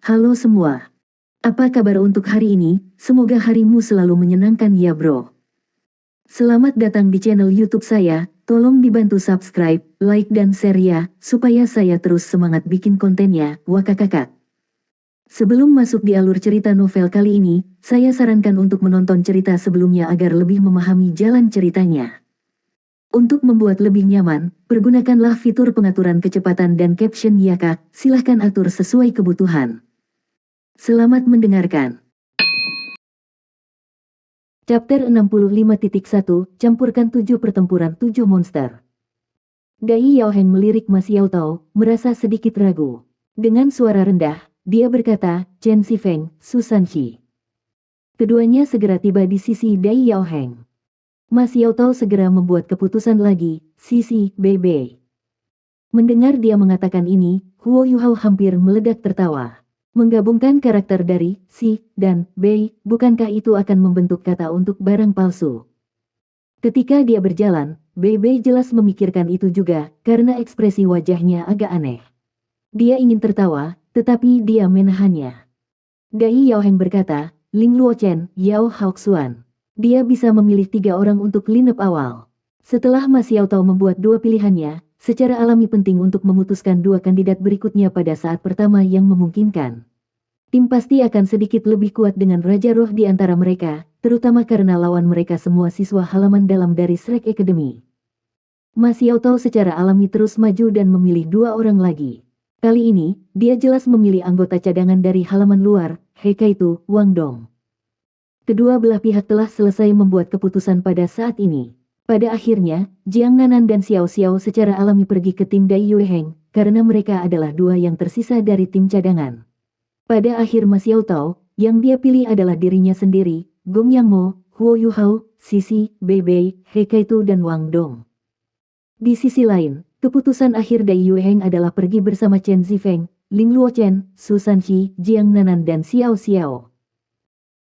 Halo semua. Apa kabar untuk hari ini? Semoga harimu selalu menyenangkan ya bro. Selamat datang di channel YouTube saya. Tolong dibantu subscribe, like dan share ya, supaya saya terus semangat bikin kontennya. Wakakakak. Sebelum masuk di alur cerita novel kali ini, saya sarankan untuk menonton cerita sebelumnya agar lebih memahami jalan ceritanya. Untuk membuat lebih nyaman, pergunakanlah fitur pengaturan kecepatan dan caption ya kak, silahkan atur sesuai kebutuhan. Selamat mendengarkan. Chapter 65.1, Campurkan 7 Pertempuran 7 Monster. Dai Yaoheng melirik Mas Yao Tao, merasa sedikit ragu. Dengan suara rendah, dia berkata, Chen Xifeng, Susan Shi. Keduanya segera tiba di sisi Dai Yaoheng. Mas Yao Tao segera membuat keputusan lagi, sisi, Bei. Mendengar dia mengatakan ini, Huo Yuhao hampir meledak tertawa. Menggabungkan karakter dari si dan Bei, bukankah itu akan membentuk kata untuk barang palsu? Ketika dia berjalan, Bei jelas memikirkan itu juga, karena ekspresi wajahnya agak aneh. Dia ingin tertawa, tetapi dia menahannya. Dai Yaoheng berkata, Ling Luochen, Yao Haoxuan. Dia bisa memilih 3 orang untuk lineup awal. Setelah Mas Yao Tao membuat 2 pilihannya, secara alami penting untuk memutuskan 2 kandidat berikutnya pada saat pertama yang memungkinkan. Tim pasti akan sedikit lebih kuat dengan Raja Roh di antara mereka, terutama karena lawan mereka semua siswa halaman dalam dari Shrek Academy. Mas Yao Tao secara alami terus maju dan memilih 2 orang lagi. Kali ini, dia jelas memilih anggota cadangan dari halaman luar, Heikaitu, Wang Dong. Kedua belah pihak telah selesai membuat keputusan pada saat ini. Pada akhirnya, Jiang Nanan dan Xiao Xiao secara alami pergi ke tim Dai Yueheng, karena mereka adalah 2 yang tersisa dari tim cadangan. Pada akhir Mas Yao Tao, yang dia pilih adalah dirinya sendiri, Gong Yang Mo, Huo Yuhao, Sisi, Bei, Heikaitu dan Wang Dong. Di sisi lain, keputusan akhir Dai Yueheng adalah pergi bersama Chen Zifeng, Ling Luochen, Susan Shi, Jiang Nanan dan Xiao Xiao.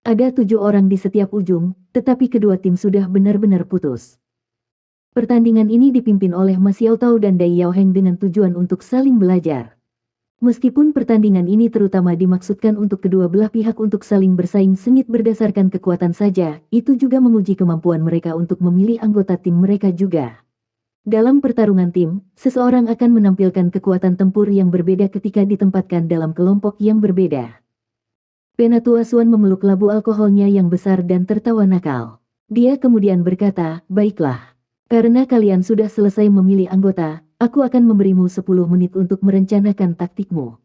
Ada 7 orang di setiap ujung, tetapi kedua tim sudah benar-benar putus. Pertandingan ini dipimpin oleh Mas Yao Tao dan Dai Yaoheng dengan tujuan untuk saling belajar. Meskipun pertandingan ini terutama dimaksudkan untuk kedua belah pihak untuk saling bersaing sengit berdasarkan kekuatan saja, itu juga menguji kemampuan mereka untuk memilih anggota tim mereka juga. Dalam pertarungan tim, seseorang akan menampilkan kekuatan tempur yang berbeda ketika ditempatkan dalam kelompok yang berbeda. Penatua Suan memeluk labu alkoholnya yang besar dan tertawa nakal. Dia kemudian berkata, baiklah. Karena kalian sudah selesai memilih anggota, aku akan memberimu 10 menit untuk merencanakan taktikmu.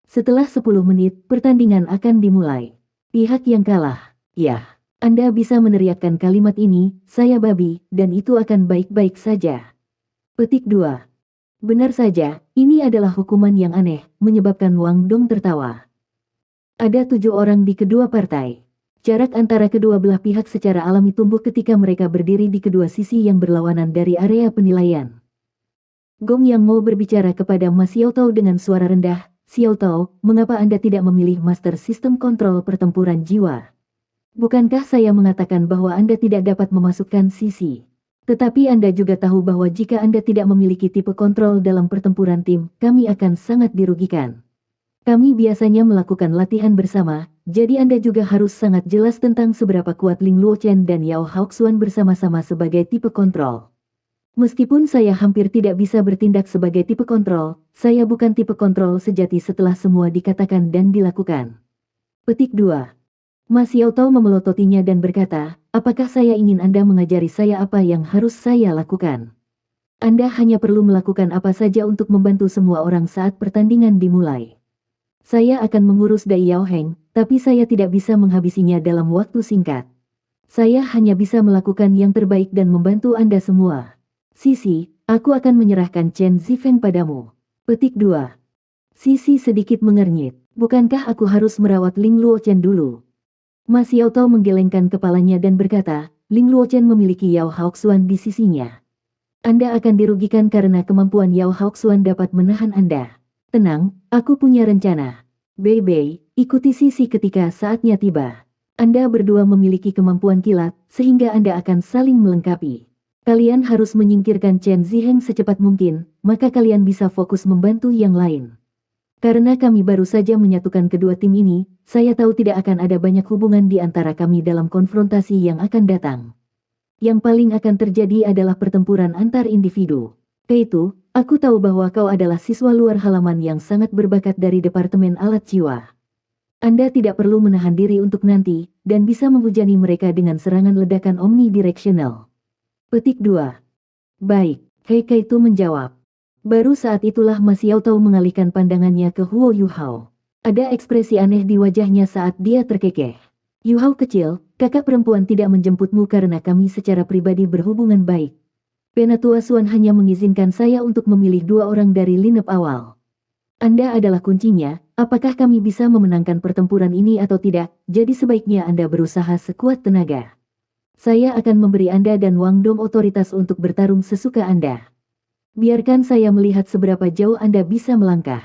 Setelah 10 menit, pertandingan akan dimulai. Pihak yang kalah, ya, Anda bisa meneriakkan kalimat ini, saya babi, dan itu akan baik-baik saja. Petik 2. Benar saja, ini adalah hukuman yang aneh, menyebabkan Wang Dong tertawa. Ada 7 orang di kedua partai. Jarak antara kedua belah pihak secara alami tumbuh ketika mereka berdiri di kedua sisi yang berlawanan dari area penilaian. Gong Yang mau berbicara kepada Mas Xiao Tao dengan suara rendah, Xiao Tao, mengapa Anda tidak memilih Master Sistem Kontrol Pertempuran Jiwa? Bukankah saya mengatakan bahwa Anda tidak dapat memasukkan sisi? Tetapi Anda juga tahu bahwa jika Anda tidak memiliki tipe kontrol dalam pertempuran tim, kami akan sangat dirugikan. Kami biasanya melakukan latihan bersama, jadi Anda juga harus sangat jelas tentang seberapa kuat Ling Luochen dan Yao Haoxuan bersama-sama sebagai tipe kontrol. Meskipun saya hampir tidak bisa bertindak sebagai tipe kontrol, saya bukan tipe kontrol sejati setelah semua dikatakan dan dilakukan. Petik 2. Mas Yao Tao memelototinya dan berkata, apakah saya ingin Anda mengajari saya apa yang harus saya lakukan? Anda hanya perlu melakukan apa saja untuk membantu semua orang saat pertandingan dimulai. Saya akan mengurus Dai Yaoheng, tapi saya tidak bisa menghabisinya dalam waktu singkat. Saya hanya bisa melakukan yang terbaik dan membantu Anda semua. Sisi, aku akan menyerahkan Chen Zifeng padamu. Petik 2. Sisi sedikit mengernyit. Bukankah aku harus merawat Ling Luochen dulu? Mas Yao Tao menggelengkan kepalanya dan berkata, Ling Luochen memiliki Yao Haoxuan di sisinya. Anda akan dirugikan karena kemampuan Yao Haoxuan dapat menahan Anda. Tenang, aku punya rencana. Bei, ikuti sisi ketika saatnya tiba. Anda berdua memiliki kemampuan kilat, sehingga Anda akan saling melengkapi. Kalian harus menyingkirkan Chen Ziheng secepat mungkin, maka kalian bisa fokus membantu yang lain. Karena kami baru saja menyatukan kedua tim ini, saya tahu tidak akan ada banyak hubungan di antara kami dalam konfrontasi yang akan datang. Yang paling akan terjadi adalah pertempuran antar individu. Keitu, aku tahu bahwa kau adalah siswa luar halaman yang sangat berbakat dari Departemen Alat Jiwa. Anda tidak perlu menahan diri untuk nanti, dan bisa menghujani mereka dengan serangan ledakan omnidirectional. Petik 2. Baik, He Keitu menjawab. Baru saat itulah Mas Yao Tao mengalihkan pandangannya ke Huo Yuhao. Ada ekspresi aneh di wajahnya saat dia terkekeh. Yuhao kecil, kakak perempuan tidak menjemputmu karena kami secara pribadi berhubungan baik. Penatua Suan hanya mengizinkan saya untuk memilih 2 orang dari lineup awal. Anda adalah kuncinya, apakah kami bisa memenangkan pertempuran ini atau tidak, jadi sebaiknya Anda berusaha sekuat tenaga. Saya akan memberi Anda dan Wang Dong otoritas untuk bertarung sesuka Anda. Biarkan saya melihat seberapa jauh Anda bisa melangkah.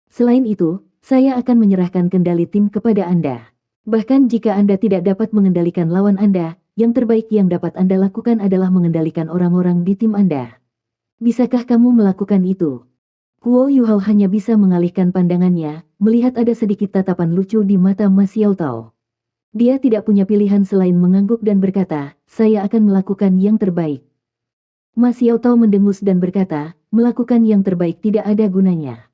Selain itu, saya akan menyerahkan kendali tim kepada Anda. Bahkan jika Anda tidak dapat mengendalikan lawan Anda, yang terbaik yang dapat Anda lakukan adalah mengendalikan orang-orang di tim Anda. Bisakah kamu melakukan itu? Huo Yuhao hanya bisa mengalihkan pandangannya, melihat ada sedikit tatapan lucu di mata Mas Yao Tao. Dia tidak punya pilihan selain mengangguk dan berkata, saya akan melakukan yang terbaik. Mas Yao Tao mendengus dan berkata, melakukan yang terbaik tidak ada gunanya.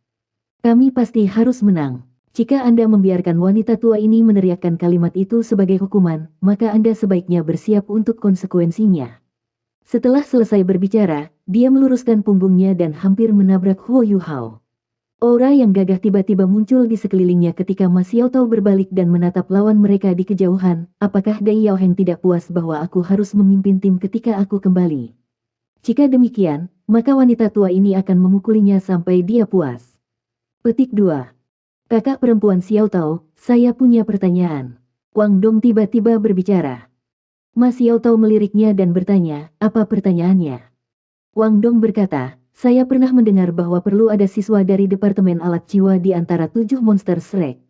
Kami pasti harus menang. Jika Anda membiarkan wanita tua ini meneriakkan kalimat itu sebagai hukuman, maka Anda sebaiknya bersiap untuk konsekuensinya. Setelah selesai berbicara, dia meluruskan punggungnya dan hampir menabrak Huo Yuhao. Aura yang gagah tiba-tiba muncul di sekelilingnya ketika Mas Yao Tao berbalik dan menatap lawan mereka di kejauhan. Apakah Dai Yao Heng tidak puas bahwa aku harus memimpin tim ketika aku kembali? Jika demikian, maka wanita tua ini akan memukulinya sampai dia puas. Petik 2. Kakak perempuan Xiao Tao, saya punya pertanyaan. Wang Dong tiba-tiba berbicara. Mas Xiao Tao meliriknya dan bertanya, apa pertanyaannya? Wang Dong berkata, saya pernah mendengar bahwa perlu ada siswa dari Departemen Alat Jiwa di antara 7 monster Shrek.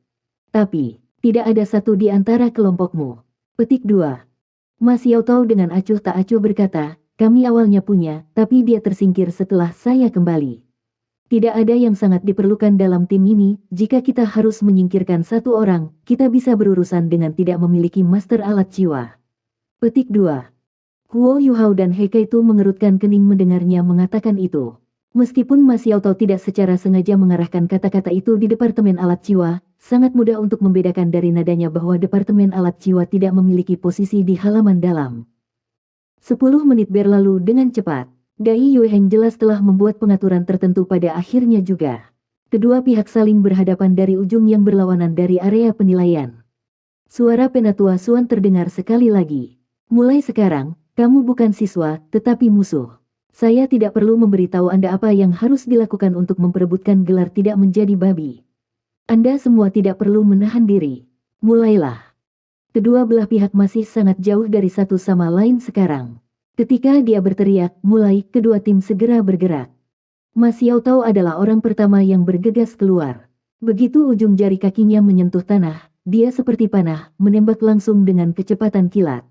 Tapi, tidak ada satu di antara kelompokmu. Petik 2. Mas Xiao Tao dengan acuh tak acuh berkata, kami awalnya punya, tapi dia tersingkir setelah saya kembali. Tidak ada yang sangat diperlukan dalam tim ini, jika kita harus menyingkirkan satu orang, kita bisa berurusan dengan tidak memiliki master alat jiwa. Petik 2. Huo Yuhao dan He Keitu mengerutkan kening mendengarnya mengatakan itu. Meskipun Mas Yao Tao tidak secara sengaja mengarahkan kata-kata itu di Departemen Alat Jiwa, sangat mudah untuk membedakan dari nadanya bahwa Departemen Alat Jiwa tidak memiliki posisi di halaman dalam. 10 menit berlalu dengan cepat. Dai Yueheng jelas telah membuat pengaturan tertentu pada akhirnya juga. Kedua pihak saling berhadapan dari ujung yang berlawanan dari area penilaian. Suara Penatua Suan terdengar sekali lagi. Mulai sekarang, kamu bukan siswa, tetapi musuh. Saya tidak perlu memberitahu Anda apa yang harus dilakukan untuk memperebutkan gelar tidak menjadi babi. Anda semua tidak perlu menahan diri. Mulailah. Kedua belah pihak masih sangat jauh dari satu sama lain sekarang. Ketika dia berteriak, mulai, kedua tim segera bergerak. Mas Yao Tao adalah orang pertama yang bergegas keluar. Begitu ujung jari kakinya menyentuh tanah, dia seperti panah, menembak langsung dengan kecepatan kilat.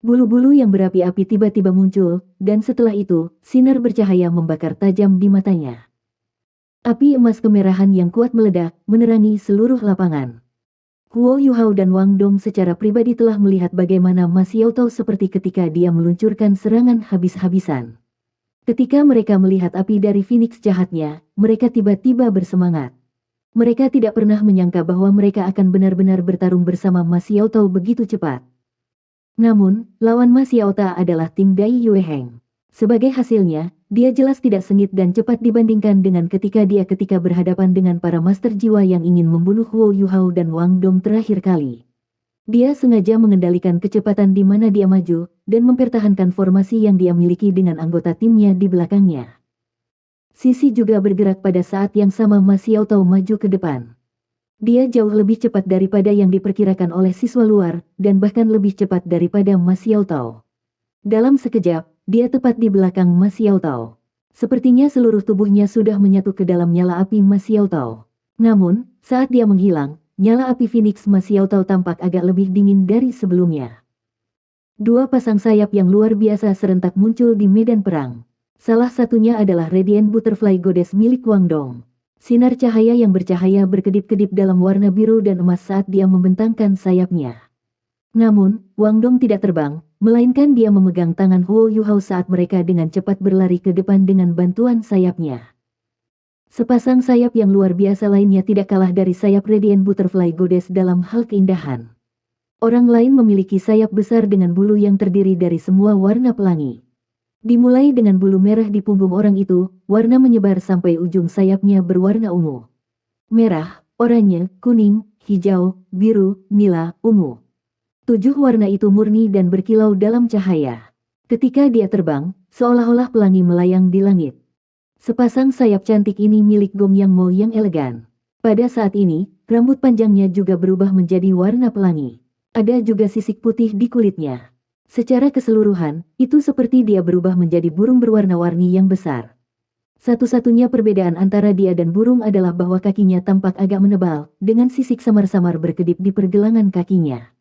Bulu-bulu yang berapi-api tiba-tiba muncul, dan setelah itu, sinar bercahaya membakar tajam di matanya. Api emas kemerahan yang kuat meledak, menerangi seluruh lapangan. Huo Yuhao dan Wang Dong secara pribadi telah melihat bagaimana Mas Yao Tao seperti ketika dia meluncurkan serangan habis-habisan. Ketika mereka melihat api dari Phoenix jahatnya, mereka tiba-tiba bersemangat. Mereka tidak pernah menyangka bahwa mereka akan benar-benar bertarung bersama Mas Yao Tao begitu cepat. Namun, lawan Mas Yao Tao adalah tim Dai Yueheng. Sebagai hasilnya, dia jelas tidak sengit dan cepat dibandingkan dengan ketika berhadapan dengan para master jiwa yang ingin membunuh Huo Yuhao dan Wang Dong terakhir kali. Dia sengaja mengendalikan kecepatan di mana dia maju, dan mempertahankan formasi yang dia miliki dengan anggota timnya di belakangnya. Sisi juga bergerak pada saat yang sama Mas Yao Tao maju ke depan. Dia jauh lebih cepat daripada yang diperkirakan oleh siswa luar, dan bahkan lebih cepat daripada Mas Yao Tao. Dalam sekejap, dia tepat di belakang Mas Yao Tao. Sepertinya seluruh tubuhnya sudah menyatu ke dalam nyala api Mas Yao Tao. Namun, saat dia menghilang, nyala api Phoenix Mas Yao Tao tampak agak lebih dingin dari sebelumnya. Dua pasang sayap yang luar biasa serentak muncul di medan perang. Salah satunya adalah Radiant Butterfly Goddess milik Wang Dong. Sinar cahaya yang bercahaya berkedip-kedip dalam warna biru dan emas saat dia membentangkan sayapnya. Namun, Wang Dong tidak terbang, melainkan dia memegang tangan Huo Yuhao saat mereka dengan cepat berlari ke depan dengan bantuan sayapnya. Sepasang sayap yang luar biasa lainnya tidak kalah dari sayap Radiant Butterfly Goddess dalam hal keindahan. Orang lain memiliki sayap besar dengan bulu yang terdiri dari semua warna pelangi. Dimulai dengan bulu merah di punggung orang itu, warna menyebar sampai ujung sayapnya berwarna ungu. Merah, oranye, kuning, hijau, biru, nila, ungu. 7 warna itu murni dan berkilau dalam cahaya. Ketika dia terbang, seolah-olah pelangi melayang di langit. Sepasang sayap cantik ini milik Gong Yang Mo yang elegan. Pada saat ini, rambut panjangnya juga berubah menjadi warna pelangi. Ada juga sisik putih di kulitnya. Secara keseluruhan, itu seperti dia berubah menjadi burung berwarna-warni yang besar. Satu-satunya perbedaan antara dia dan burung adalah bahwa kakinya tampak agak menebal, dengan sisik samar-samar berkedip di pergelangan kakinya.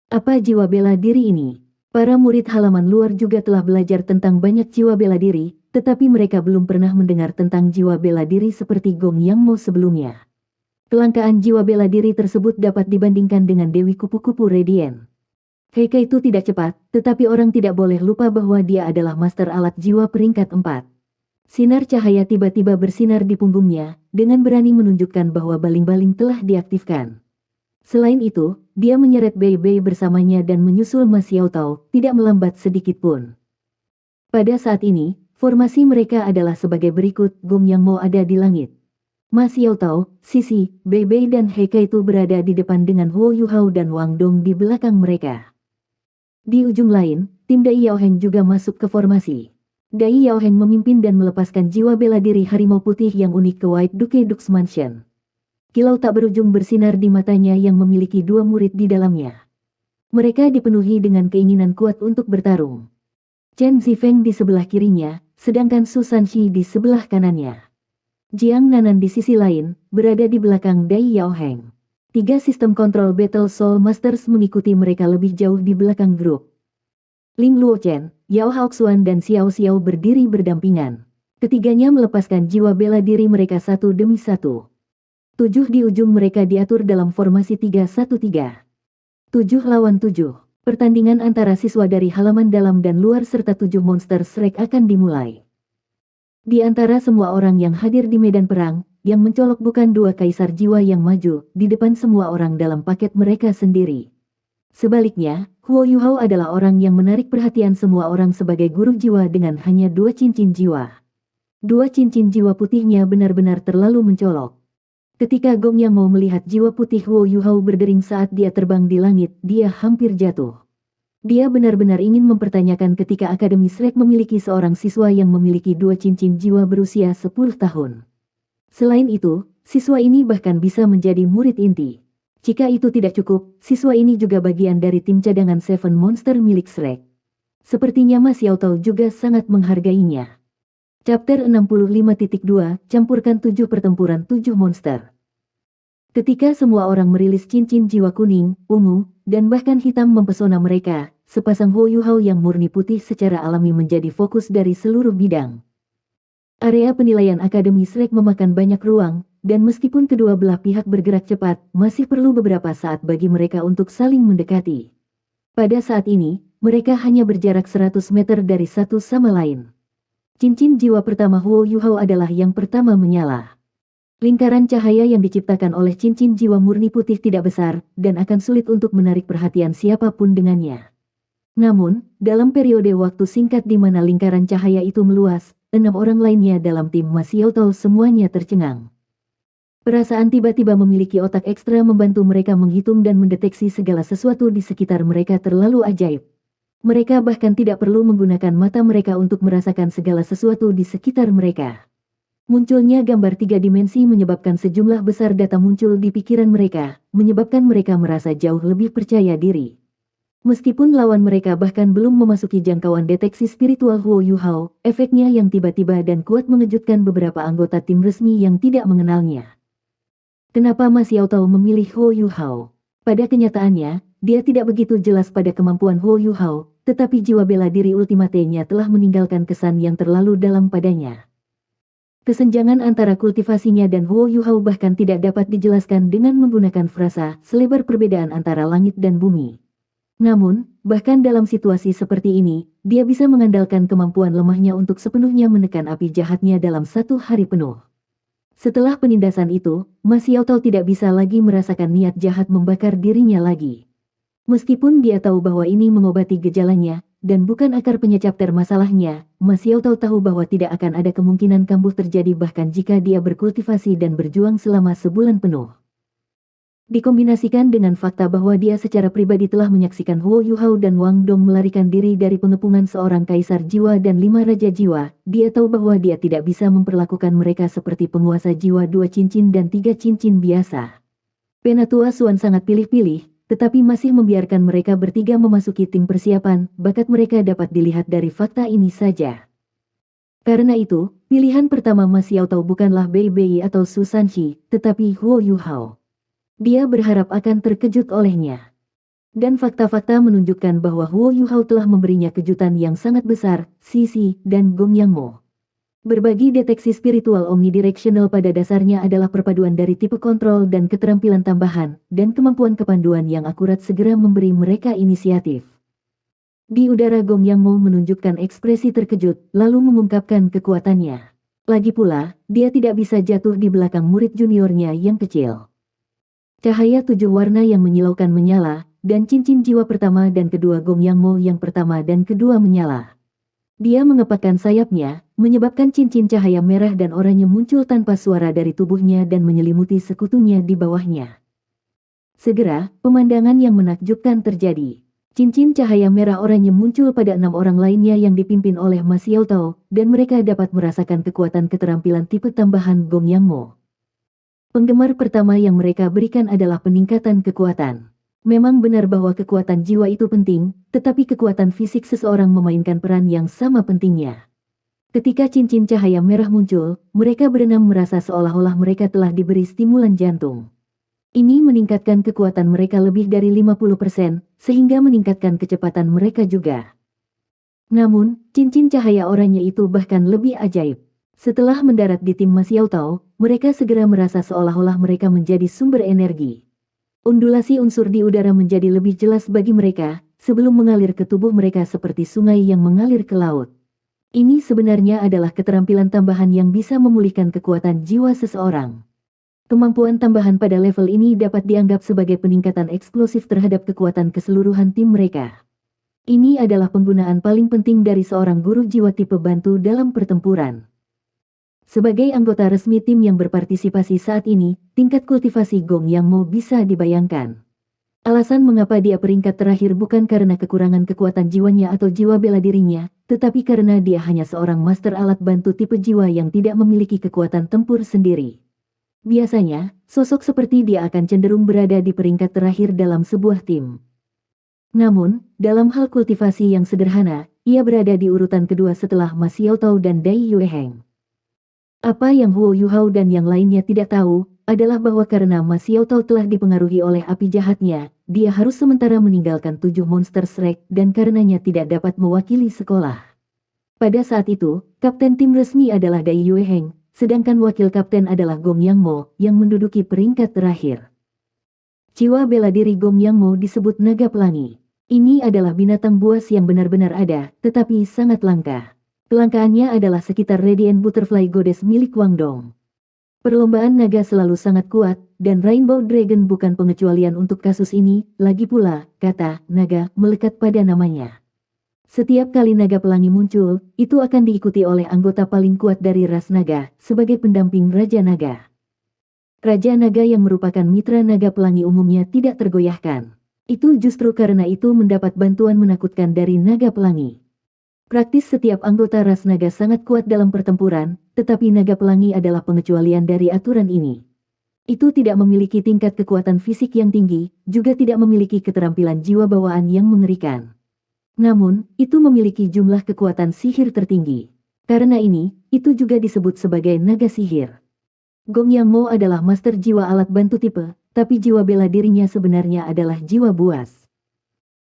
Apa jiwa bela diri ini? Para murid halaman luar juga telah belajar tentang banyak jiwa bela diri, tetapi mereka belum pernah mendengar tentang jiwa bela diri seperti Gong Yang Mo sebelumnya. Kelangkaan jiwa bela diri tersebut dapat dibandingkan dengan Dewi Kupu-Kupu Radiant. Heike itu tidak cepat, tetapi orang tidak boleh lupa bahwa dia adalah master alat jiwa peringkat 4. Sinar cahaya tiba-tiba bersinar di punggungnya, dengan berani menunjukkan bahwa baling-baling telah diaktifkan. Selain itu, dia menyeret Bei-Bei bersamanya dan menyusul Ma Xiaotao, tidak melambat sedikit pun. Pada saat ini, formasi mereka adalah sebagai berikut. Gong Yang Mo ada di langit. Ma Xiaotao, Sisi, Bei-Bei dan Heike itu berada di depan dengan Huo Yuhao dan Wang Dong di belakang mereka. Di ujung lain, tim Dai Yaoheng juga masuk ke formasi. Dai Yaoheng memimpin dan melepaskan jiwa bela diri harimau putih yang unik ke White Duke Dux Mansion. Kilau tak berujung bersinar di matanya yang memiliki 2 murid di dalamnya. Mereka dipenuhi dengan keinginan kuat untuk bertarung. Chen Zifeng di sebelah kirinya, sedangkan Su Sanxi di sebelah kanannya. Jiang Nanan di sisi lain, berada di belakang Dai Yaoheng. 3 sistem kontrol Battle Soul Masters mengikuti mereka lebih jauh di belakang grup. Ling Luochen, Yao Haoxuan dan Xiao Xiao berdiri berdampingan. Ketiganya melepaskan jiwa bela diri mereka satu demi satu. 7 di ujung mereka diatur dalam formasi 3-1-3. 7 lawan 7. Pertandingan antara siswa dari halaman dalam dan luar serta 7 monster Shrek akan dimulai. Di antara semua orang yang hadir di medan perang, yang mencolok bukan 2 kaisar jiwa yang maju, di depan semua orang dalam paket mereka sendiri. Sebaliknya, Huo Yuhao adalah orang yang menarik perhatian semua orang sebagai guru jiwa dengan hanya 2 cincin jiwa. 2 cincin jiwa putihnya benar-benar terlalu mencolok. Ketika Gong Yang mau melihat jiwa putih Huo Yuhao berdering saat dia terbang di langit, dia hampir jatuh. Dia benar-benar ingin mempertanyakan ketika Akademi Shrek memiliki seorang siswa yang memiliki 2 cincin jiwa berusia 10 tahun. Selain itu, siswa ini bahkan bisa menjadi murid inti. Jika itu tidak cukup, siswa ini juga bagian dari tim cadangan Seven Monster milik Shrek. Sepertinya Ma Xiaotao juga sangat menghargainya. Chapter 65.2, Campurkan 7 pertempuran 7 monster. Ketika semua orang merilis cincin jiwa kuning, ungu, dan bahkan hitam mempesona mereka, sepasang Huo Yuhao yang murni putih secara alami menjadi fokus dari seluruh bidang. Area penilaian Akademi Shrek memakan banyak ruang, dan meskipun kedua belah pihak bergerak cepat, masih perlu beberapa saat bagi mereka untuk saling mendekati. Pada saat ini, mereka hanya berjarak 100 meter dari satu sama lain. Cincin jiwa pertama Huo Yuhao adalah yang pertama menyala. Lingkaran cahaya yang diciptakan oleh cincin jiwa murni putih tidak besar, dan akan sulit untuk menarik perhatian siapapun dengannya. Namun, dalam periode waktu singkat di mana lingkaran cahaya itu meluas, 6 orang lainnya dalam tim Ma Xiaotao semuanya tercengang. Perasaan tiba-tiba memiliki otak ekstra membantu mereka menghitung dan mendeteksi segala sesuatu di sekitar mereka terlalu ajaib. Mereka bahkan tidak perlu menggunakan mata mereka untuk merasakan segala sesuatu di sekitar mereka. Munculnya gambar 3 dimensi menyebabkan sejumlah besar data muncul di pikiran mereka, menyebabkan mereka merasa jauh lebih percaya diri. Meskipun lawan mereka bahkan belum memasuki jangkauan deteksi spiritual Huo Yuhao, efeknya yang tiba-tiba dan kuat mengejutkan beberapa anggota tim resmi yang tidak mengenalnya. Kenapa Ma Xiaotao memilih Huo Yuhao? Pada kenyataannya, dia tidak begitu jelas pada kemampuan Huo Yuhao, tetapi jiwa bela diri ultimate-nya telah meninggalkan kesan yang terlalu dalam padanya. Kesenjangan antara kultivasinya dan Huo Yuhao bahkan tidak dapat dijelaskan dengan menggunakan frasa selebar perbedaan antara langit dan bumi. Namun, bahkan dalam situasi seperti ini, dia bisa mengandalkan kemampuan lemahnya untuk sepenuhnya menekan api jahatnya dalam satu hari penuh. Setelah penindasan itu, Ma Xiaotao tidak bisa lagi merasakan niat jahat membakar dirinya lagi. Meskipun dia tahu bahwa ini mengobati gejalanya, dan bukan akar penyebab masalahnya, Ma Xiaotao tahu bahwa tidak akan ada kemungkinan kambuh terjadi bahkan jika dia berkultivasi dan berjuang selama sebulan penuh. Dikombinasikan dengan fakta bahwa dia secara pribadi telah menyaksikan Huo Yuhao dan Wang Dong melarikan diri dari pengepungan seorang kaisar jiwa dan 5 raja jiwa, dia tahu bahwa dia tidak bisa memperlakukan mereka seperti penguasa jiwa 2 cincin dan 3 cincin biasa. Penatua Suan sangat pilih-pilih, tetapi masih membiarkan mereka bertiga memasuki tim persiapan, bakat mereka dapat dilihat dari fakta ini saja. Karena itu, pilihan pertama Ma Xiaotao bukanlah Bei Bei atau Su Sanxi, tetapi Huo Yuhao. Dia berharap akan terkejut olehnya. Dan fakta-fakta menunjukkan bahwa Huo Yuhao telah memberinya kejutan yang sangat besar, Sisi, dan Gong Yang Mo. Berbagi deteksi spiritual omnidirectional pada dasarnya adalah perpaduan dari tipe kontrol dan keterampilan tambahan, dan kemampuan kepanduan yang akurat segera memberi mereka inisiatif. Di udara Gong Yang Mo menunjukkan ekspresi terkejut, lalu mengungkapkan kekuatannya. Lagi pula, dia tidak bisa jatuh di belakang murid juniornya yang kecil. Cahaya 7 warna yang menyilaukan menyala, dan cincin jiwa pertama dan kedua Gong Yang Mo yang pertama dan kedua menyala. Dia mengepakkan sayapnya, menyebabkan cincin cahaya merah dan oranye muncul tanpa suara dari tubuhnya dan menyelimuti sekutunya di bawahnya. Segera, pemandangan yang menakjubkan terjadi. Cincin cahaya merah oranye muncul pada 6 orang lainnya yang dipimpin oleh Ma Xiaotao, dan mereka dapat merasakan kekuatan keterampilan tipe tambahan Gong Yang Mo. Penggemar pertama yang mereka berikan adalah peningkatan kekuatan. Memang benar bahwa kekuatan jiwa itu penting, tetapi kekuatan fisik seseorang memainkan peran yang sama pentingnya. Ketika cincin cahaya merah muncul, mereka berenam merasa seolah-olah mereka telah diberi stimulan jantung. Ini meningkatkan kekuatan mereka lebih dari 50%, sehingga meningkatkan kecepatan mereka juga. Namun, cincin cahaya oranye itu bahkan lebih ajaib. Setelah mendarat di tim Ma Xiaotao, mereka segera merasa seolah-olah mereka menjadi sumber energi. Undulasi unsur di udara menjadi lebih jelas bagi mereka, sebelum mengalir ke tubuh mereka seperti sungai yang mengalir ke laut. Ini sebenarnya adalah keterampilan tambahan yang bisa memulihkan kekuatan jiwa seseorang. Kemampuan tambahan pada level ini dapat dianggap sebagai peningkatan eksplosif terhadap kekuatan keseluruhan tim mereka. Ini adalah penggunaan paling penting dari seorang guru jiwa tipe bantu dalam pertempuran. Sebagai anggota resmi tim yang berpartisipasi saat ini, tingkat kultivasi Gong Yang Mo bisa dibayangkan. Alasan mengapa dia peringkat terakhir bukan karena kekurangan kekuatan jiwanya atau jiwa bela dirinya, tetapi karena dia hanya seorang master alat bantu tipe jiwa yang tidak memiliki kekuatan tempur sendiri. Biasanya, sosok seperti dia akan cenderung berada di peringkat terakhir dalam sebuah tim. Namun, dalam hal kultivasi yang sederhana, ia berada di urutan kedua setelah Ma Xiaotao dan Dai Yueheng. Apa yang Huo Yuhao dan yang lainnya tidak tahu, adalah bahwa karena Ma Xiaotao telah dipengaruhi oleh api jahatnya, dia harus sementara meninggalkan 7 monster Shrek dan karenanya tidak dapat mewakili sekolah. Pada saat itu, kapten tim resmi adalah Dai Yueheng, sedangkan wakil kapten adalah Gong Yang Mo, yang menduduki peringkat terakhir. Jiwa bela diri Gong Yang Mo disebut naga pelangi. Ini adalah binatang buas yang benar-benar ada, tetapi sangat langka. Kelangkaannya adalah sekitar Radiant Butterfly Goddess milik Wang Dong. Perlombaan naga selalu sangat kuat, dan Rainbow Dragon bukan pengecualian untuk kasus ini, lagi pula, kata naga melekat pada namanya. Setiap kali naga pelangi muncul, itu akan diikuti oleh anggota paling kuat dari ras naga, sebagai pendamping Raja Naga. Raja Naga yang merupakan mitra naga pelangi umumnya tidak tergoyahkan. Itu justru karena itu mendapat bantuan menakutkan dari naga pelangi. Praktis setiap anggota ras naga sangat kuat dalam pertempuran, tetapi naga pelangi adalah pengecualian dari aturan ini. Itu tidak memiliki tingkat kekuatan fisik yang tinggi, juga tidak memiliki keterampilan jiwa bawaan yang mengerikan. Namun, itu memiliki jumlah kekuatan sihir tertinggi. Karena ini, itu juga disebut sebagai naga sihir. Gong Yang Mo adalah master jiwa alat bantu tipe, tapi jiwa bela dirinya sebenarnya adalah jiwa buas.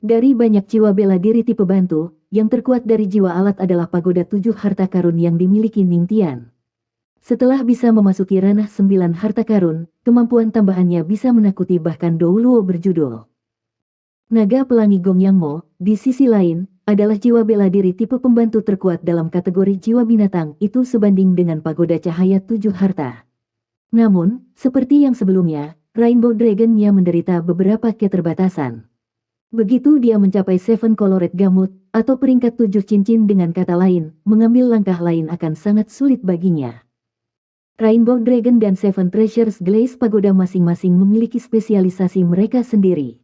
Dari banyak jiwa bela diri tipe bantu, yang terkuat dari jiwa alat adalah pagoda 7 harta karun yang dimiliki Ning Tian. Setelah bisa memasuki ranah 9 harta karun, kemampuan tambahannya bisa menakuti bahkan Douluo berjudul Naga Pelangi Gong Yang Mo. Di sisi lain, adalah jiwa bela diri tipe pembantu terkuat dalam kategori jiwa binatang itu sebanding dengan pagoda cahaya 7 harta. Namun, seperti yang sebelumnya, Rainbow Dragon-nya menderita beberapa keterbatasan. Begitu dia mencapai Seven Colored Gamut, atau peringkat 7 cincin dengan kata lain, mengambil langkah lain akan sangat sulit baginya. Rainbow Dragon dan Seven Treasures Glaze Pagoda masing-masing memiliki spesialisasi mereka sendiri.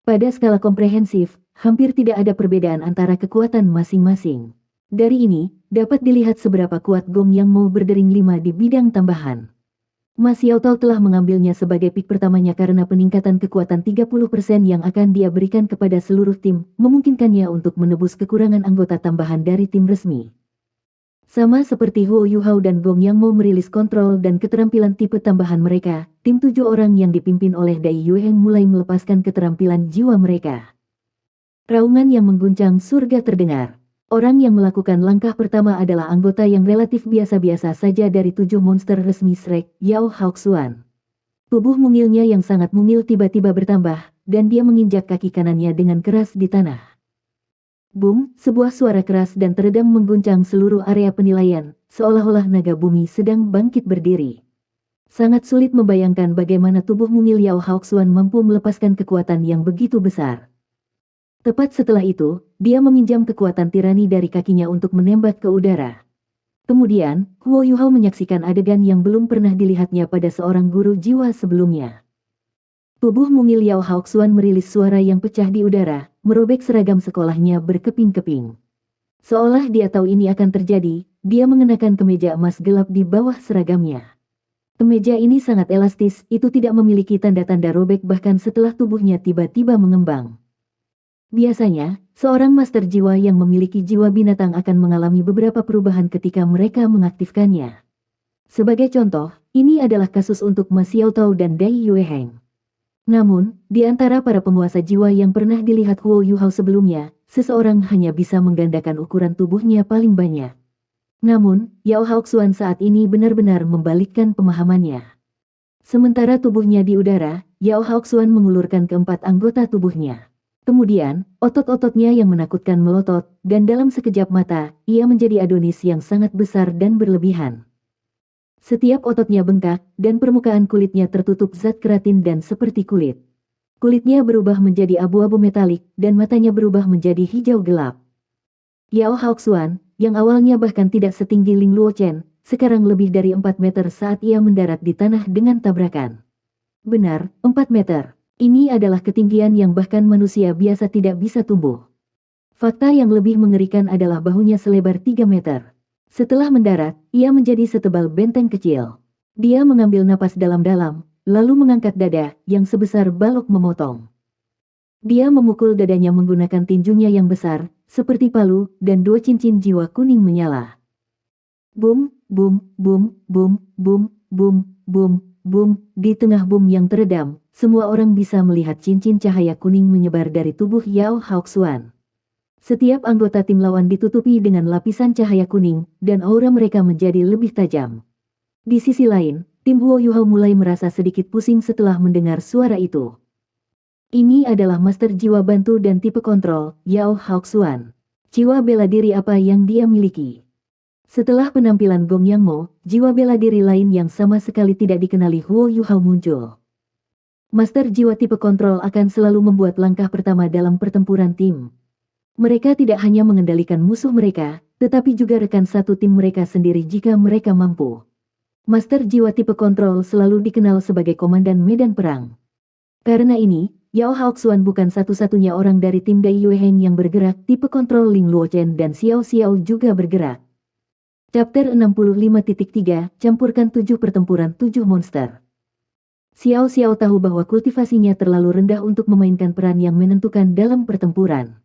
Pada skala komprehensif, hampir tidak ada perbedaan antara kekuatan masing-masing. Dari ini, dapat dilihat seberapa kuat Gong Yang Mo berdering 5 di bidang tambahan. Mas Yao Tao telah mengambilnya sebagai pick pertamanya karena peningkatan kekuatan 30% yang akan dia berikan kepada seluruh tim, memungkinkannya untuk menebus kekurangan anggota tambahan dari tim resmi. Sama seperti Huo Yuhao dan Gong Yang Mo merilis kontrol dan keterampilan tipe tambahan mereka, tim 7 orang yang dipimpin oleh Dai Yueheng mulai melepaskan keterampilan jiwa mereka. Raungan yang mengguncang surga terdengar. Orang yang melakukan langkah pertama adalah anggota yang relatif biasa-biasa saja dari 7 monster resmi Shrek, Yao Haoxuan. Tubuh mungilnya yang sangat mungil tiba-tiba bertambah, dan dia menginjak kaki kanannya dengan keras di tanah. Boom, sebuah suara keras dan teredam mengguncang seluruh area penilaian, seolah-olah naga bumi sedang bangkit berdiri. Sangat sulit membayangkan bagaimana tubuh mungil Yao Haoxuan mampu melepaskan kekuatan yang begitu besar. Tepat setelah itu, dia meminjam kekuatan tirani dari kakinya untuk menembak ke udara. Kemudian, Huo Yuhao menyaksikan adegan yang belum pernah dilihatnya pada seorang guru jiwa sebelumnya. Tubuh mungil Yao Haoxuan merilis suara yang pecah di udara, merobek seragam sekolahnya berkeping-keping. Seolah dia tahu ini akan terjadi, dia mengenakan kemeja emas gelap di bawah seragamnya. Kemeja ini sangat elastis, itu tidak memiliki tanda-tanda robek bahkan setelah tubuhnya tiba-tiba mengembang. Biasanya, seorang master jiwa yang memiliki jiwa binatang akan mengalami beberapa perubahan ketika mereka mengaktifkannya. Sebagai contoh, ini adalah kasus untuk Ma Xiaotao dan Dai Yueheng. Namun, di antara para penguasa jiwa yang pernah dilihat Huo Yuhao sebelumnya, seseorang hanya bisa menggandakan ukuran tubuhnya paling banyak. Namun, Yao Haoxuan saat ini benar-benar membalikkan pemahamannya. Sementara tubuhnya di udara, Yao Haoxuan mengulurkan keempat anggota tubuhnya. Kemudian, otot-ototnya yang menakutkan melotot, dan dalam sekejap mata, ia menjadi Adonis yang sangat besar dan berlebihan. Setiap ototnya bengkak, dan permukaan kulitnya tertutup zat keratin dan seperti kulit. Kulitnya berubah menjadi abu-abu metalik, dan matanya berubah menjadi hijau gelap. Yao Haoxuan, yang awalnya bahkan tidak setinggi Ling Luochen, sekarang lebih dari 4 meter saat ia mendarat di tanah dengan tabrakan. Benar, 4 meter. Ini adalah ketinggian yang bahkan manusia biasa tidak bisa tumbuh. Fakta yang lebih mengerikan adalah bahunya selebar 3 meter. Setelah mendarat, ia menjadi setebal benteng kecil. Dia mengambil napas dalam-dalam, lalu mengangkat dada yang sebesar balok memotong. Dia memukul dadanya menggunakan tinjunya yang besar, seperti palu, dan 2 cincin jiwa kuning menyala. Boom, boom, boom, boom, boom, boom, boom, boom. Di tengah boom yang teredam, semua orang bisa melihat cincin cahaya kuning menyebar dari tubuh Yao Haoxuan. Setiap anggota tim lawan ditutupi dengan lapisan cahaya kuning, dan aura mereka menjadi lebih tajam. Di sisi lain, tim Huo Yuhao mulai merasa sedikit pusing setelah mendengar suara itu. Ini adalah master jiwa bantu dan tipe kontrol, Yao Haoxuan. Jiwa bela diri apa yang dia miliki? Setelah penampilan Gong Yang Mo, jiwa bela diri lain yang sama sekali tidak dikenali Huo Yuhao muncul. Master jiwa tipe kontrol akan selalu membuat langkah pertama dalam pertempuran tim. Mereka tidak hanya mengendalikan musuh mereka, tetapi juga rekan satu tim mereka sendiri jika mereka mampu. Master jiwa tipe kontrol selalu dikenal sebagai komandan medan perang. Karena ini, Yao Haoxuan bukan satu-satunya orang dari tim Dai Yueheng yang bergerak, tipe kontrol Ling Luochen dan Xiao Xiao juga bergerak. Chapter 65.3, Campurkan 7 Pertempuran 7 Monster. Xiao Xiao tahu bahwa kultivasinya terlalu rendah untuk memainkan peran yang menentukan dalam pertempuran.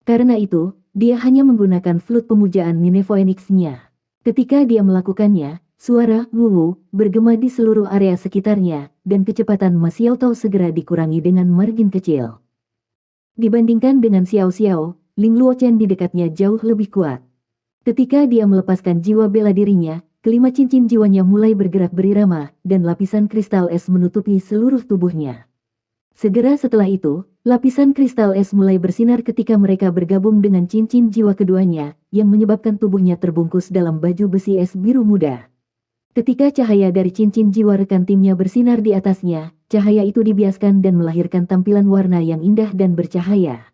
Karena itu, dia hanya menggunakan flute pemujaan Minevoenix-nya. Ketika dia melakukannya, suara "wuwu" bergema di seluruh area sekitarnya, dan kecepatan Ma Xiaotao segera dikurangi dengan margin kecil. Dibandingkan dengan Xiao Xiao, Ling Luochen di dekatnya jauh lebih kuat. Ketika dia melepaskan jiwa bela dirinya, kelima cincin jiwanya mulai bergerak berirama, dan lapisan kristal es menutupi seluruh tubuhnya. Segera setelah itu, lapisan kristal es mulai bersinar ketika mereka bergabung dengan cincin jiwa keduanya, yang menyebabkan tubuhnya terbungkus dalam baju besi es biru muda. Ketika cahaya dari cincin jiwa rekan timnya bersinar di atasnya, cahaya itu dibiaskan dan melahirkan tampilan warna yang indah dan bercahaya.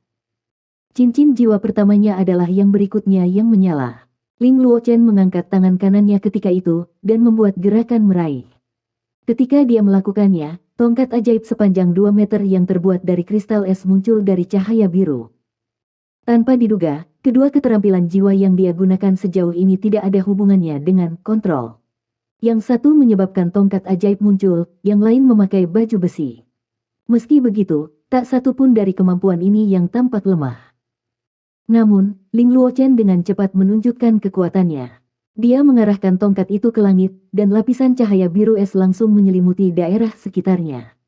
Cincin jiwa pertamanya adalah yang berikutnya yang menyala. Ling Luochen mengangkat tangan kanannya ketika itu, dan membuat gerakan meraih. Ketika dia melakukannya, tongkat ajaib sepanjang 2 meter yang terbuat dari kristal es muncul dari cahaya biru. Tanpa diduga, kedua keterampilan jiwa yang dia gunakan sejauh ini tidak ada hubungannya dengan kontrol. Yang satu menyebabkan tongkat ajaib muncul, yang lain memakai baju besi. Meski begitu, tak satu pun dari kemampuan ini yang tampak lemah. Namun, Ling Luochen dengan cepat menunjukkan kekuatannya. Dia mengarahkan tongkat itu ke langit, dan lapisan cahaya biru es langsung menyelimuti daerah sekitarnya.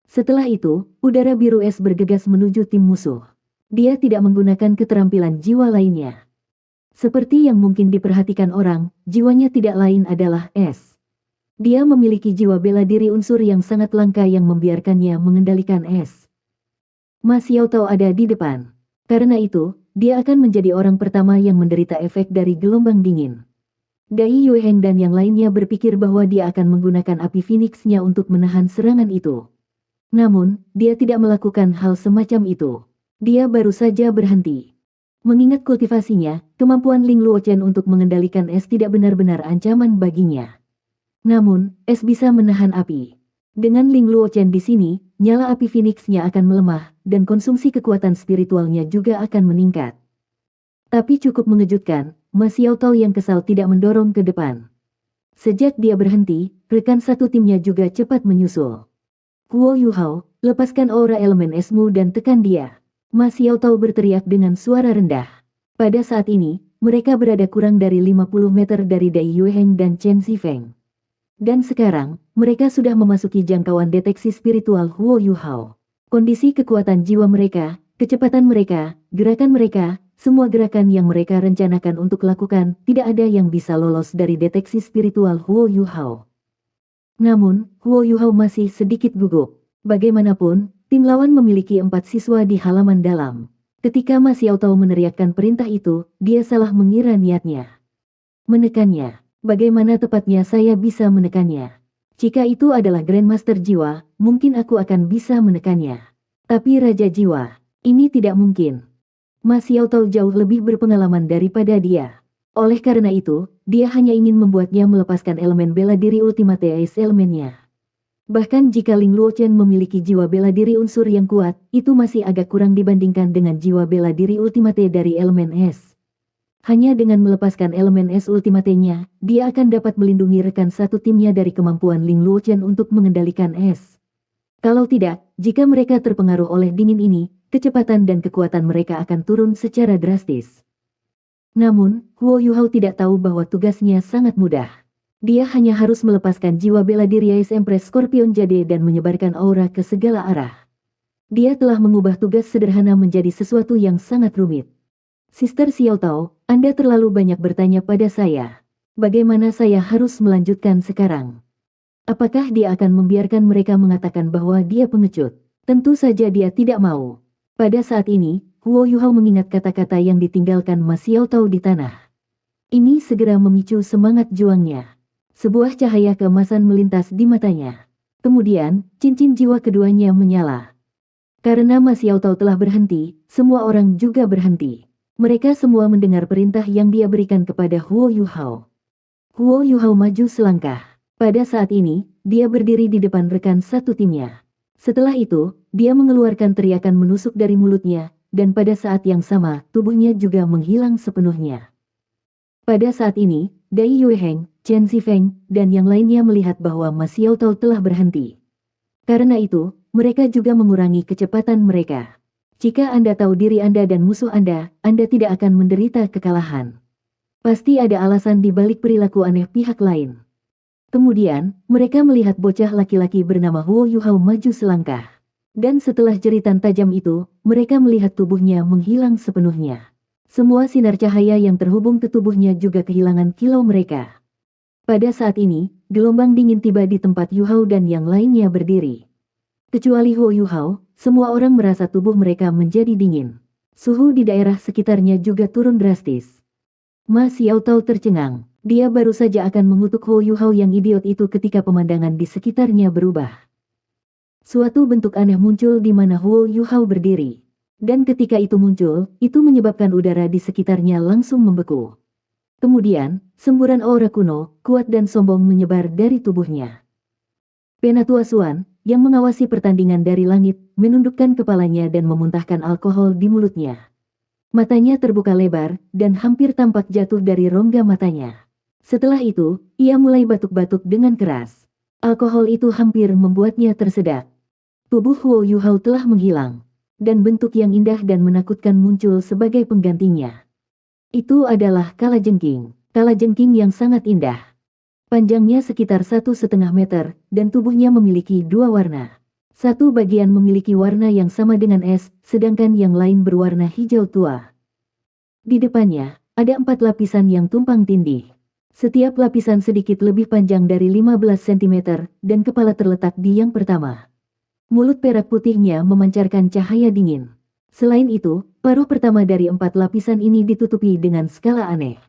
Setelah itu, udara biru es bergegas menuju tim musuh. Dia tidak menggunakan keterampilan jiwa lainnya. Seperti yang mungkin diperhatikan orang, jiwanya tidak lain adalah es. Dia memiliki jiwa bela diri unsur yang sangat langka yang membiarkannya mengendalikan es. Ma Xiaotao ada di depan. Karena itu, dia akan menjadi orang pertama yang menderita efek dari gelombang dingin. Dai Yueheng dan yang lainnya berpikir bahwa dia akan menggunakan api Phoenix-nya untuk menahan serangan itu. Namun, dia tidak melakukan hal semacam itu. Dia baru saja berhenti. Mengingat kultivasinya, kemampuan Ling Luochen untuk mengendalikan es tidak benar-benar ancaman baginya. Namun, es bisa menahan api. Dengan Ling Luochen di sini, nyala api Phoenix-nya akan melemah, dan konsumsi kekuatan spiritualnya juga akan meningkat. Tapi cukup mengejutkan, Ma Xiaotao yang kesal tidak mendorong ke depan. Sejak dia berhenti, rekan satu timnya juga cepat menyusul. Huo Yuhao, lepaskan aura elemen esmu dan tekan dia. Ma Xiaotao berteriak dengan suara rendah. Pada saat ini, mereka berada kurang dari 50 meter dari Dai Yueheng dan Chen Zifeng. Dan sekarang, mereka sudah memasuki jangkauan deteksi spiritual Huo Yuhao. Kondisi kekuatan jiwa mereka, kecepatan mereka, gerakan mereka, semua gerakan yang mereka rencanakan untuk lakukan, tidak ada yang bisa lolos dari deteksi spiritual Huo Yuhao. Namun, Huo Yuhao masih sedikit gugup. Bagaimanapun, tim lawan memiliki 4 siswa di halaman dalam. Ketika Ma Xiaotao meneriakkan perintah itu, dia salah mengira niatnya. Menekannya. Bagaimana tepatnya saya bisa menekannya? Jika itu adalah Grandmaster Jiwa, mungkin aku akan bisa menekannya. Tapi Raja Jiwa, ini tidak mungkin. Ma Xiaotao jauh lebih berpengalaman daripada dia. Oleh karena itu, dia hanya ingin membuatnya melepaskan elemen bela diri Ultimate Ice elemennya. Bahkan jika Ling Luochen memiliki jiwa bela diri unsur yang kuat, itu masih agak kurang dibandingkan dengan jiwa bela diri Ultimate dari elemen es. Hanya dengan melepaskan elemen es ultimatenya, dia akan dapat melindungi rekan satu timnya dari kemampuan Ling Luochen untuk mengendalikan es. Kalau tidak, jika mereka terpengaruh oleh dingin ini, kecepatan dan kekuatan mereka akan turun secara drastis. Namun, Huo Yuhao tidak tahu bahwa tugasnya sangat mudah. Dia hanya harus melepaskan jiwa bela diri Ice Empress Scorpion Jade dan menyebarkan aura ke segala arah. Dia telah mengubah tugas sederhana menjadi sesuatu yang sangat rumit. Sister Xiaotao, Anda terlalu banyak bertanya pada saya. Bagaimana saya harus melanjutkan sekarang? Apakah dia akan membiarkan mereka mengatakan bahwa dia pengecut? Tentu saja dia tidak mau. Pada saat ini, Huo Yuhao mengingat kata-kata yang ditinggalkan Ma Xiaotao di tanah. Ini segera memicu semangat juangnya. Sebuah cahaya keemasan melintas di matanya. Kemudian, cincin jiwa keduanya menyala. Karena Ma Xiaotao telah berhenti, semua orang juga berhenti. Mereka semua mendengar perintah yang dia berikan kepada Huo Yuhao. Huo Yuhao maju selangkah. Pada saat ini, dia berdiri di depan rekan satu timnya. Setelah itu, dia mengeluarkan teriakan menusuk dari mulutnya, dan pada saat yang sama, tubuhnya juga menghilang sepenuhnya. Pada saat ini, Dai Yueheng, Chen Zifeng, dan yang lainnya melihat bahwa Ma Xiaotao telah berhenti. Karena itu, mereka juga mengurangi kecepatan mereka. Jika Anda tahu diri Anda dan musuh Anda tidak akan menderita kekalahan. Pasti ada alasan di balik perilaku aneh pihak lain. Kemudian, mereka melihat bocah laki-laki bernama Huo Yuhao maju selangkah. Dan setelah jeritan tajam itu, mereka melihat tubuhnya menghilang sepenuhnya. Semua sinar cahaya yang terhubung ke tubuhnya juga kehilangan kilau mereka. Pada saat ini, gelombang dingin tiba di tempat Yu Hao dan yang lainnya berdiri. Kecuali Huo Yu Hao, semua orang merasa tubuh mereka menjadi dingin. Suhu di daerah sekitarnya juga turun drastis. Ma Xiao Tao tercengang. Dia baru saja akan mengutuk Huo Yu Hao yang idiot itu ketika pemandangan di sekitarnya berubah. Suatu bentuk aneh muncul di mana Huo Yu Hao berdiri. Dan ketika itu muncul, itu menyebabkan udara di sekitarnya langsung membeku. Kemudian, semburan aura kuno, kuat dan sombong menyebar dari tubuhnya. Penatua Xuan, yang mengawasi pertandingan dari langit, menundukkan kepalanya dan memuntahkan alkohol di mulutnya. Matanya terbuka lebar, dan hampir tampak jatuh dari rongga matanya. Setelah itu, ia mulai batuk-batuk dengan keras. Alkohol itu hampir membuatnya tersedak. Tubuh Huo Yu Hao telah menghilang, dan bentuk yang indah dan menakutkan muncul sebagai penggantinya. Itu adalah kalajengking yang sangat indah. Panjangnya sekitar 1,5 meter, dan tubuhnya memiliki dua warna. Satu bagian memiliki warna yang sama dengan es, sedangkan yang lain berwarna hijau tua. Di depannya, ada 4 lapisan yang tumpang tindih. Setiap lapisan sedikit lebih panjang dari 15 cm, dan kepala terletak di yang pertama. Mulut perak putihnya memancarkan cahaya dingin. Selain itu, paruh pertama dari 4 lapisan ini ditutupi dengan skala aneh.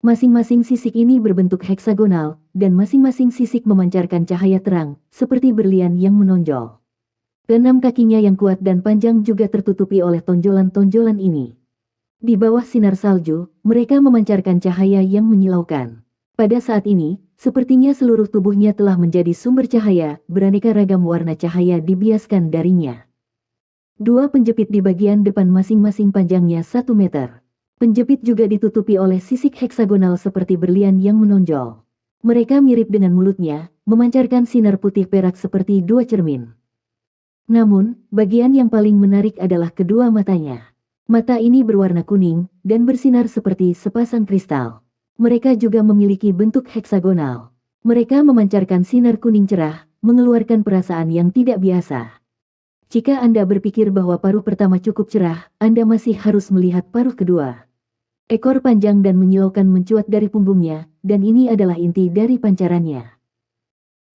Masing-masing sisik ini berbentuk heksagonal, dan masing-masing sisik memancarkan cahaya terang, seperti berlian yang menonjol. Keenam kakinya yang kuat dan panjang juga tertutupi oleh tonjolan-tonjolan ini. Di bawah sinar salju, mereka memancarkan cahaya yang menyilaukan. Pada saat ini, sepertinya seluruh tubuhnya telah menjadi sumber cahaya, beraneka ragam warna cahaya dibiaskan darinya. Dua penjepit di bagian depan masing-masing panjangnya 1 meter. Penjepit juga ditutupi oleh sisik heksagonal seperti berlian yang menonjol. Mereka mirip dengan mulutnya, memancarkan sinar putih perak seperti dua cermin. Namun, bagian yang paling menarik adalah kedua matanya. Mata ini berwarna kuning, dan bersinar seperti sepasang kristal. Mereka juga memiliki bentuk heksagonal. Mereka memancarkan sinar kuning cerah, mengeluarkan perasaan yang tidak biasa. Jika Anda berpikir bahwa paruh pertama cukup cerah, Anda masih harus melihat paruh kedua. Ekor panjang dan menyilaukan mencuat dari punggungnya, dan ini adalah inti dari pancarannya.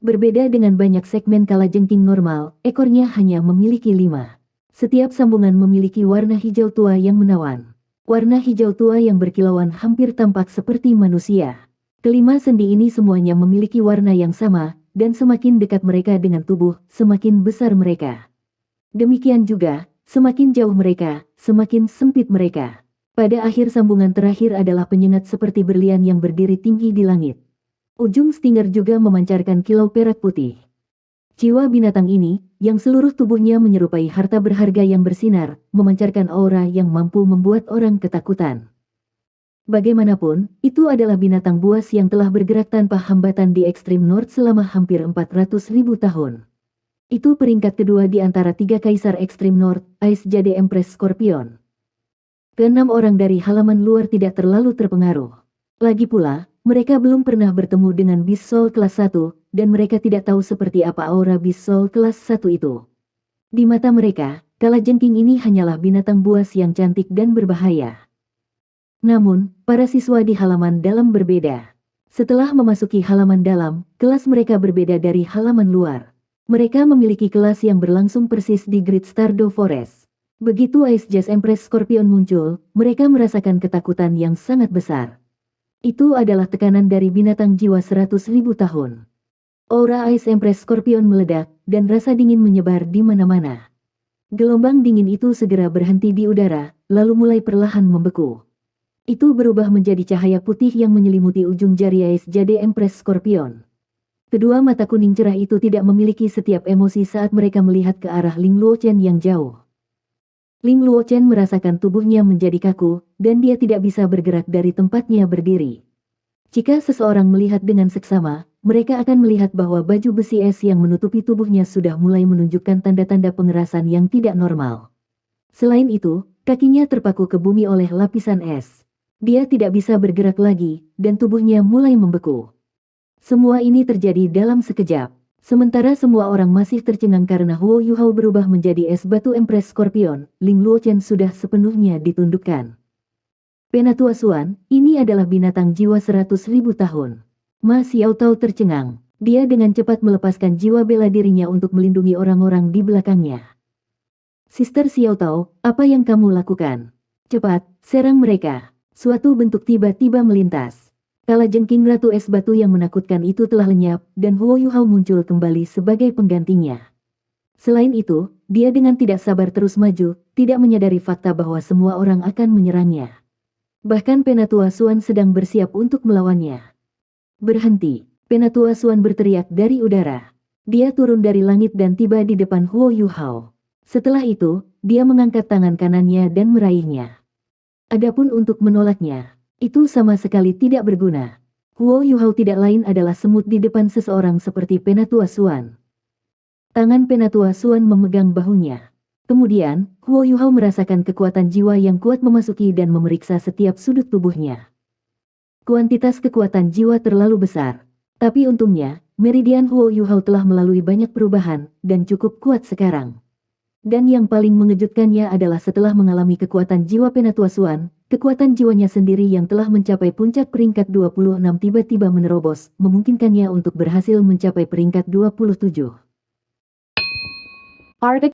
Berbeda dengan banyak segmen kalajengking normal, ekornya hanya memiliki 5. Setiap sambungan memiliki warna hijau tua yang menawan. Warna hijau tua yang berkilauan hampir tampak seperti manusia. Kelima sendi ini semuanya memiliki warna yang sama, dan semakin dekat mereka dengan tubuh, semakin besar mereka. Demikian juga, semakin jauh mereka, semakin sempit mereka. Pada akhir sambungan terakhir adalah penyengat seperti berlian yang berdiri tinggi di langit. Ujung stinger juga memancarkan kilau perak putih. Jiwa binatang ini, yang seluruh tubuhnya menyerupai harta berharga yang bersinar, memancarkan aura yang mampu membuat orang ketakutan. Bagaimanapun, itu adalah binatang buas yang telah bergerak tanpa hambatan di ekstrim North selama hampir 400.000 tahun. Itu peringkat kedua di antara 3 kaisar ekstrim North, Ice Jade Empress Scorpion. Keenam orang dari halaman luar tidak terlalu terpengaruh. Lagi pula, mereka belum pernah bertemu dengan Beast Soul kelas 1, dan mereka tidak tahu seperti apa aura Beast Soul kelas 1 itu. Di mata mereka, kalajengking ini hanyalah binatang buas yang cantik dan berbahaya. Namun, para siswa di halaman dalam berbeda. Setelah memasuki halaman dalam, kelas mereka berbeda dari halaman luar. Mereka memiliki kelas yang berlangsung persis di Great Stardew Forest. Begitu Ice Jade Empress Scorpion muncul, mereka merasakan ketakutan yang sangat besar. Itu adalah tekanan dari binatang jiwa 100.000 tahun. Aura Ice Empress Scorpion meledak, dan rasa dingin menyebar di mana-mana. Gelombang dingin itu segera berhenti di udara, lalu mulai perlahan membeku. Itu berubah menjadi cahaya putih yang menyelimuti ujung jari Ice Jade Empress Scorpion. Kedua mata kuning cerah itu tidak memiliki setiap emosi saat mereka melihat ke arah Ling Luochen yang jauh. Ling Luochen merasakan tubuhnya menjadi kaku, dan dia tidak bisa bergerak dari tempatnya berdiri. Jika seseorang melihat dengan seksama, mereka akan melihat bahwa baju besi es yang menutupi tubuhnya sudah mulai menunjukkan tanda-tanda pengerasan yang tidak normal. Selain itu, kakinya terpaku ke bumi oleh lapisan es. Dia tidak bisa bergerak lagi, dan tubuhnya mulai membeku. Semua ini terjadi dalam sekejap. Sementara semua orang masih tercengang karena Huo Yu Hao berubah menjadi es batu Empress Scorpion, Ling Luochen sudah sepenuhnya ditundukkan. Penatua Xuan, ini adalah binatang jiwa 100.000 tahun. Ma Xiao Tao tercengang. Dia dengan cepat melepaskan jiwa bela dirinya untuk melindungi orang-orang di belakangnya. Sister Xiao Tao, apa yang kamu lakukan? Cepat, serang mereka. Suatu bentuk tiba-tiba melintas. Kalajengking Ratu Es Batu yang menakutkan itu telah lenyap, dan Huo Yuhao muncul kembali sebagai penggantinya. Selain itu, dia dengan tidak sabar terus maju, tidak menyadari fakta bahwa semua orang akan menyerangnya. Bahkan Penatua Suan sedang bersiap untuk melawannya. Berhenti, Penatua Suan berteriak dari udara. Dia turun dari langit dan tiba di depan Huo Yuhao. Setelah itu, dia mengangkat tangan kanannya dan meraihnya. Adapun untuk menolaknya, itu sama sekali tidak berguna. Huo Yuhao tidak lain adalah semut di depan seseorang seperti Penatua Suan. Tangan Penatua Suan memegang bahunya. Kemudian, Huo Yuhao merasakan kekuatan jiwa yang kuat memasuki dan memeriksa setiap sudut tubuhnya. Kuantitas kekuatan jiwa terlalu besar. Tapi untungnya, meridian Huo Yuhao telah melalui banyak perubahan, dan cukup kuat sekarang. Dan yang paling mengejutkannya adalah setelah mengalami kekuatan jiwa Penatua Suan, kekuatan jiwanya sendiri yang telah mencapai puncak peringkat 26 tiba-tiba menerobos, memungkinkannya untuk berhasil mencapai peringkat 27.